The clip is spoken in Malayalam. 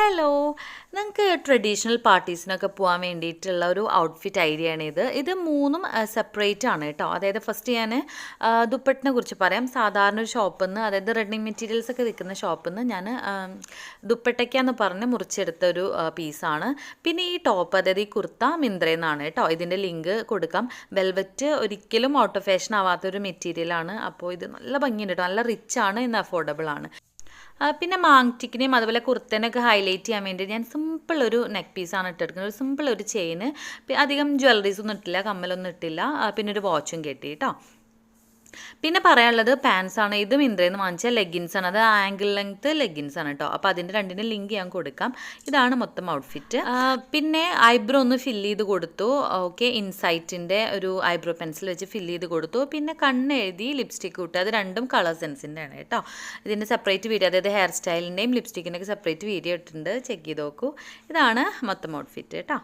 ഹലോ, നിങ്ങൾക്ക് ട്രഡീഷണൽ പാർട്ടീസിനൊക്കെ പോകാൻ വേണ്ടിയിട്ടുള്ള ഒരു ഔട്ട്ഫിറ്റ് ഐഡിയ ആണ് ഇത് മൂന്നും സെപ്പറേറ്റ് ആണ് കേട്ടോ. അതായത് ഫസ്റ്റ് ഞാൻ ദുപ്പട്ടിനെ കുറിച്ച് പറയാം. സാധാരണ ഒരു ഷോപ്പിൽ നിന്ന്, അതായത് റെഡിങ് മെറ്റീരിയൽസ് ഒക്കെ വിൽക്കുന്ന ഷോപ്പിൽ നിന്ന് ഞാൻ ദുപ്പട്ടയ്ക്കാന്ന് പറഞ്ഞ് മുറിച്ചെടുത്ത ഒരു പീസാണ്. പിന്നെ ഈ ടോപ്പ്, അതായത് ഈ കുർത്ത മിന്ത്രയിൽ നിന്നാണ് കേട്ടോ. ഇതിൻ്റെ ലിങ്ക് കൊടുക്കാം. വെൽവെറ്റ് ഒരിക്കലും ഔട്ട് ഓഫ് ഫാഷൻ ആവാത്തൊരു മെറ്റീരിയലാണ്. അപ്പോൾ ഇത് നല്ല ഭംഗിയുണ്ട് കേട്ടോ, നല്ല റിച്ച് ആണ്, ഇന്ന് അഫോർഡബിൾ ആണ്. പിന്നെ മാങ്ടിക്കിനെയും അതുപോലെ കുർത്തനൊക്കെ ഹൈലൈറ്റ് ചെയ്യാൻ വേണ്ടി ഞാൻ സിമ്പിൾ ഒരു നെക്ക് പീസാണ് ഇട്ടെടുക്കുന്നത്. ഒരു സിമ്പിൾ ഒരു ചെയിന്, അധികം ജ്വല്ലറീസ് ഒന്നും ഇട്ടില്ല, കമ്മലൊന്നും ഇട്ടില്ല, പിന്നെ ഒരു വാച്ചും കെട്ടി കേട്ടോ. പിന്നെ പറയാനുള്ളത് പാൻസ് ആണ്. ഇത് മിന്ത്രയിൽ നിന്ന് വാങ്ങിച്ച ലെഗിൻസ് ആണ്. അത് ആംഗിൾ ലെങ്ത് ലെഗിൻസ് ആണ് കേട്ടോ. അപ്പോൾ അതിൻ്റെ രണ്ടിൻ്റെ ലിങ്ക് ഞാൻ കൊടുക്കാം. ഇതാണ് മൊത്തം ഔട്ട്ഫിറ്റ്. പിന്നെ ഐബ്രോ ഒന്ന് ഫില്ല് ചെയ്ത് കൊടുത്തു. ഓക്കെ, ഇൻസൈറ്റിൻ്റെ ഒരു ഐബ്രോ പെൻസിൽ വെച്ച് ഫില്ല് ചെയ്ത് കൊടുത്തു. പിന്നെ കണ്ണെഴുതി ലിപ്സ്റ്റിക്ക് ഇട്ടു. അത് രണ്ടും കളർ സെൻസിൻ്റെ ആണ് കേട്ടോ. ഇതിൻ്റെ സെപ്പറേറ്റ് വീഡിയോ, അതായത് ഹെയർ സ്റ്റൈലിൻ്റെയും ലിപ്സ്റ്റിക്കിൻ്റെയൊക്കെ സെപ്പറേറ്റ് വീഡിയോ ഇട്ടിട്ടുണ്ട്, ചെക്ക് ചെയ്ത് നോക്കൂ. ഇതാണ് മൊത്തം ഔട്ട്ഫിറ്റ് കേട്ടോ.